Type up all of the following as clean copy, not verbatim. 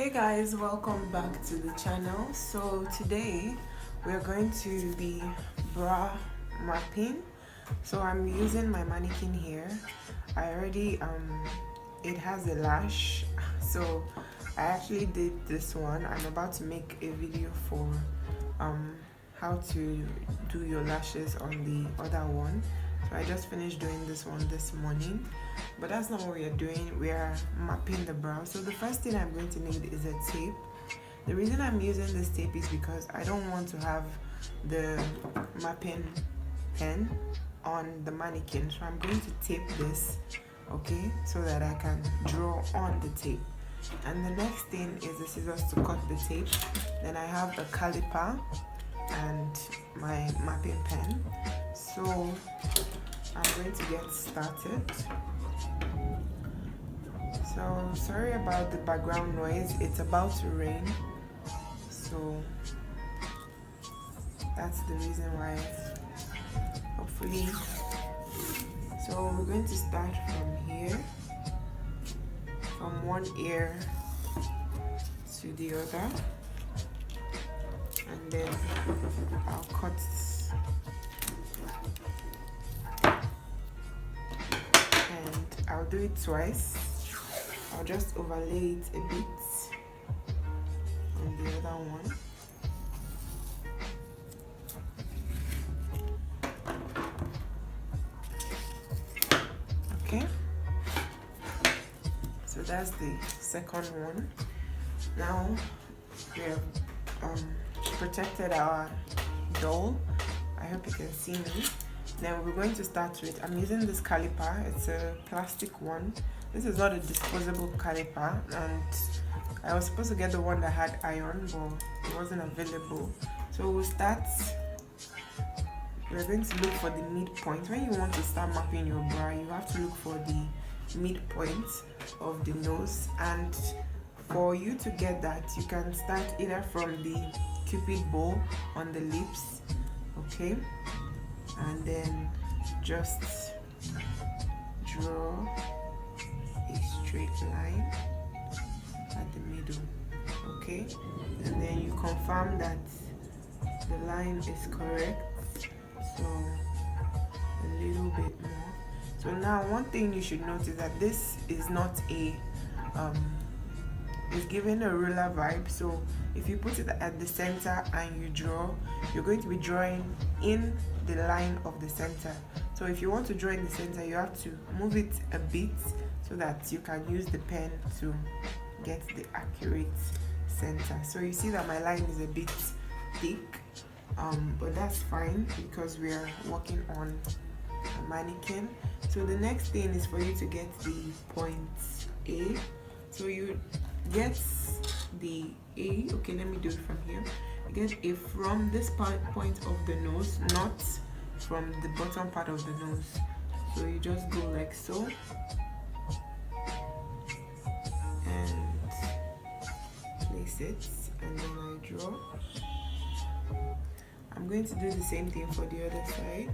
Hey guys, welcome back to the channel. So today we're going to be bra mapping. So I'm using my mannequin here. I already it has a lash, so I actually did this one. I'm about to make a video for how to do your lashes on the other one. So I just finished doing this one this morning, but that's not what we are doing. We are mapping the brow. So the first thing I'm going to need is a tape. The reason I'm using this tape is because I don't want to have the mapping pen on the mannequin, so I'm going to tape this, okay, so that I can draw on the tape. And the next thing is the scissors to cut the tape. Then I have a caliper and my mapping pen. So I'm going to get started. So sorry about the background noise, it's about to rain, so that's the reason why, hopefully. So we're going to start from here, from one ear to the other, and then I'll cut and I'll do it twice. I'll just overlay it a bit on the other one. Okay, so that's the second one. Now we have protected our doll. I hope you can see me. Now we're going to start with, I'm using this caliper. It's a plastic one. This is not a disposable caliper, and I was supposed to get the one that had iron, but it wasn't available. So we'll start. We're going to look for the midpoint. When you want to start mapping your brow, you have to look for the midpoint of the nose, and for you to get that, you can start either from the cupid bow on the lips, okay, and then just draw a straight line at the middle, okay, and then you confirm that the line is correct, so a little bit more. So now one thing you should notice that this is not a it's giving a ruler vibe. So if you put it at the center and you draw, you're going to be drawing in the line of the center. So if you want to draw in the center, you have to move it a bit so that you can use the pen to get the accurate center. So you see that my line is a bit thick, but that's fine because we are working on a mannequin. So the next thing is for you to get the point A. So you get the A, okay, let me do it from here. You get A from this point of the nose, not from the bottom part of the nose. So you just go like so, and place it, and then I draw. I'm going to do the same thing for the other side.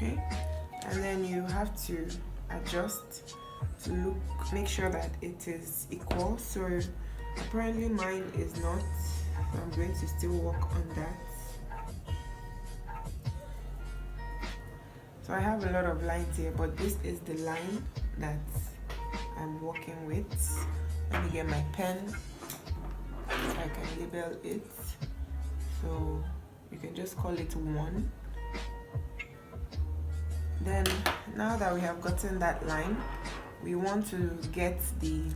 Okay, and then you have to adjust to look, make sure that it is equal. So apparently mine is not, so I'm going to still work on that. So I have a lot of lines here, but this is the line that I'm working with. Let me get my pen so I can label it. So you can just call it 1. Then now that we have gotten that line, we want to get the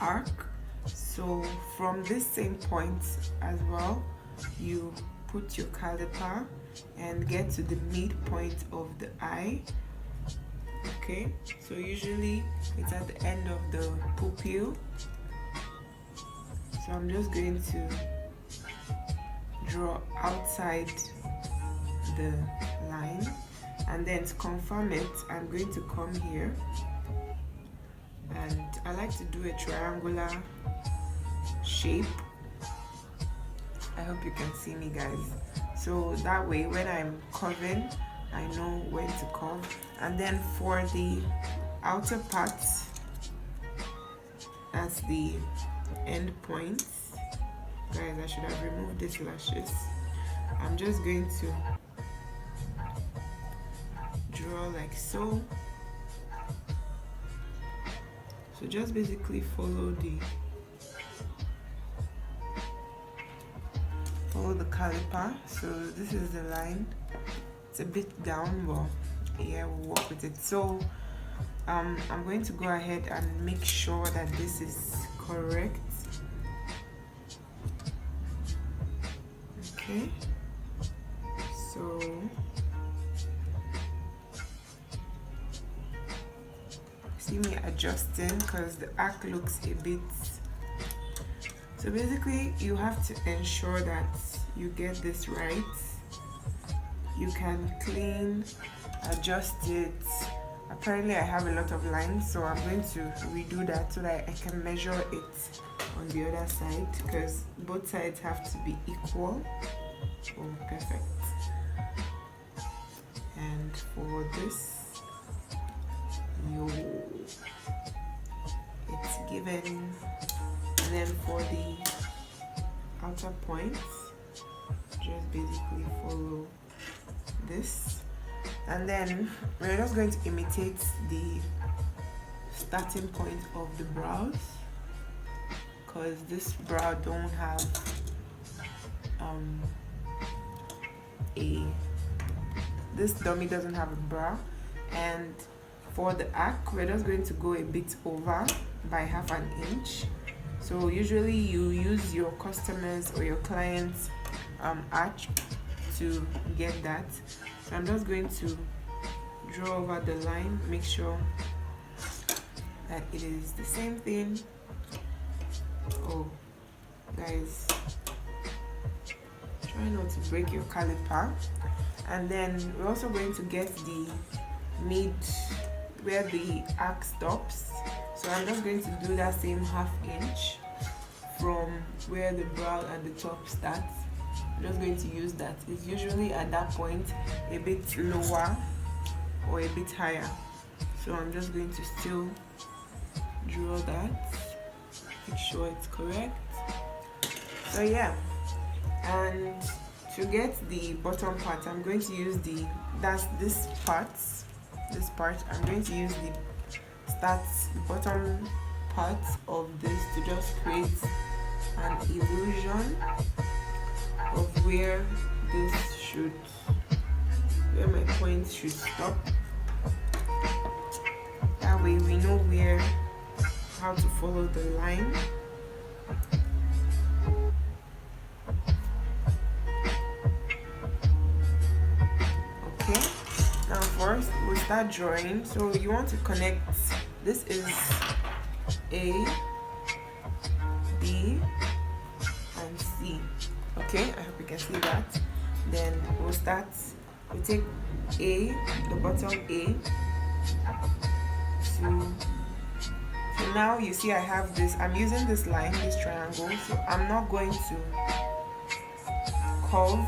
arc. So from this same point as well, you put your caliper and get to the midpoint of the eye, okay. So usually it's at the end of the pupil. So I'm just going to draw outside the line, and then to confirm it, I'm going to come here, and I like to do a triangular shape. I hope you can see me, guys. so that way when I'm curving I know when to curve. And then for the outer part, that's the end point. Guys, I should have removed these lashes. I'm just going to draw like so. So just basically follow the caliper. So this is the line. It's a bit down, but yeah, we'll work with it. So I'm going to go ahead and make sure that this is correct. Okay, so see me adjusting because the arc looks a bit. So basically you have to ensure that you get this right. You can clean, adjust it. Apparently I have a lot of lines, so I'm going to redo that so that I can measure it on the other side, because both sides have to be equal. Oh, perfect. And for this, it's given. And then for the outer points, just basically follow this. And then we're just going to imitate the starting point of the brows, because this brow don't have this dummy doesn't have a brow. And for the arc, we're just going to go a bit over by half an inch. So usually you use your customers or your clients arch to get that. So I'm just going to draw over the line, make sure that it is the same thing. Oh guys, try not to break your caliper. And then we're also going to get the mid where the arc stops. So I'm just going to do that same half inch from where the brow at the top starts. I'm just going to use that. It's usually at that point a bit lower or a bit higher. So I'm just going to still draw that, make sure it's correct. So yeah, and to get the bottom part, I'm going to use this part. I'm going to use the bottom part of this to just create an illusion of where my point should stop. That way we know how to follow the line. Okay, now first we'll start drawing. So you want to connect, this is A, B, and C. Okay, I hope you can see that. Then we'll take A, the bottom A. So now you see I have this, I'm using this line, this triangle, so I'm not going to curve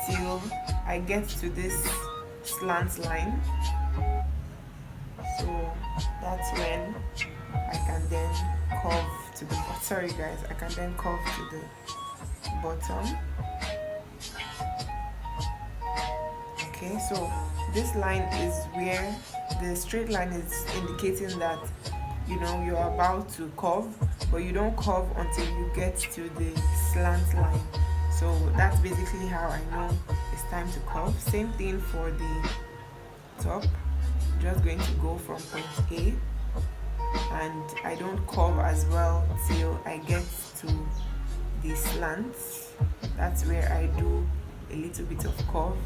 till I get to this slant line. So that's when I can then curve to the bottom. Sorry guys, I can then curve to the bottom. Okay, so this line is where the straight line is indicating that you're about to curve, but you don't curve until you get to the slant line. So that's basically how I know it's time to curve. Same thing for the top. I'm just going to go from point A, and I don't curve as well till I get to the slant. That's where I do a little bit of curve.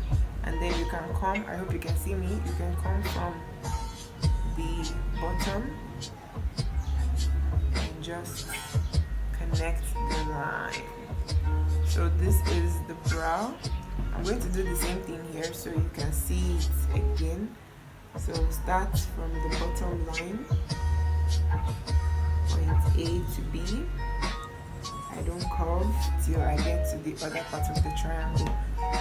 And then you can come, I hope you can see me, you can come from the bottom and just connect the line. So this is the brow. I'm going to do the same thing here so you can see it again. So start from the bottom line, point A to B. I don't curve till I get to the other part of the triangle.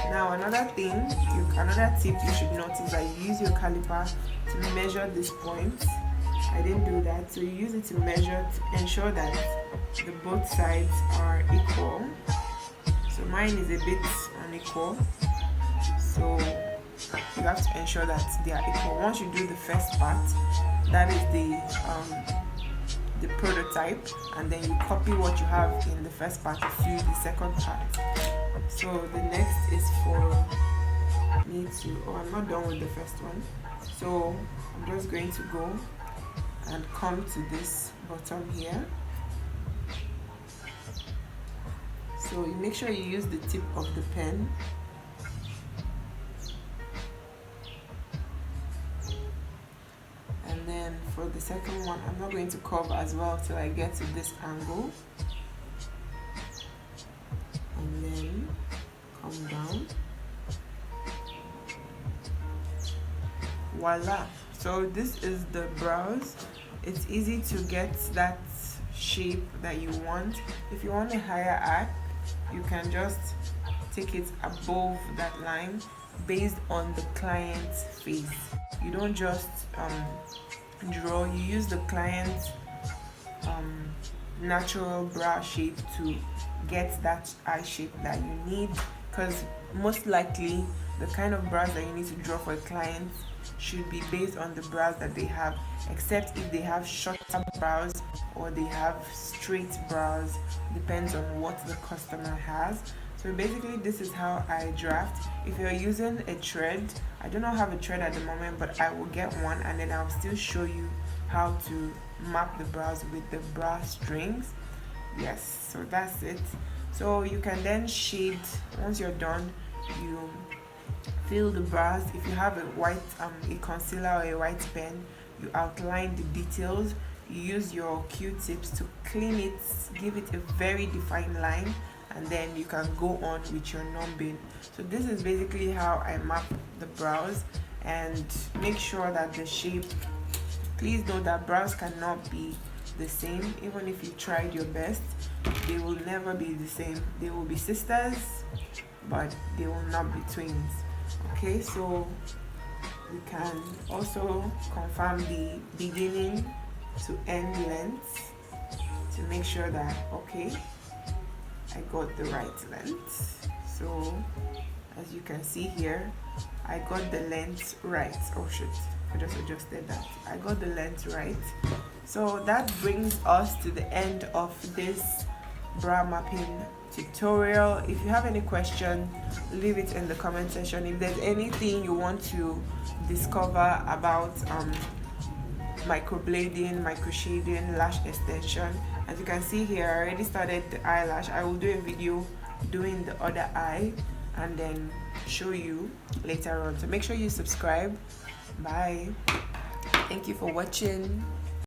Now another tip you should notice is that you use your caliper to measure this point. I didn't do that, so you use it to measure to ensure that the both sides are equal. So mine is a bit unequal, so you have to ensure that they are equal. Once you do the first part, that is the prototype, and then you copy what you have in the first part to do the second part. So the next is for me to, I'm not done with the first one, so I'm just going to go and come to this bottom here. So you make sure you use the tip of the pen. And then for the second one, I'm not going to curve as well till I get to this angle. And then come down. Voila! So this is the brows. It's easy to get that shape that you want. If you want a higher arc, you can just take it above that line based on the client's face. You don't just draw, you use the client's natural brow shape to get that eye shape that you need, because most likely the kind of brows that you need to draw for a client should be based on the brows that they have, except if they have shorter brows or they have straight brows. Depends on what the customer has. So basically this is how I draft. If you're using a thread, I do not have a thread at the moment, but I will get one, and then I'll still show you how to map the brows with the brow strings. Yes, so that's it. So you can then shade. Once you're done, you fill the brows. If you have a white a concealer or a white pen, you outline the details. You use your Q-tips to clean it, give it a very defined line, and then you can go on with your numbing. So this is basically how I map the brows. And make sure that the shape, please know that brows cannot be the same. Even if you tried your best, they will never be the same. They will be sisters, but they will not be twins. Okay, so we can also confirm the beginning to end length to make sure that, okay, I got the right length. So as you can see here, I got the length right. Oh shit, I just adjusted that. I got the length right. So that brings us to the end of this brow mapping tutorial. If you have any question, leave it in the comment section. If there's anything you want to discover about microblading, micro shading, lash extension, as you can see here, I already started the eyelash. I will do a video doing the other eye and then show you later on. So make sure you subscribe. Bye. Thank you for watching.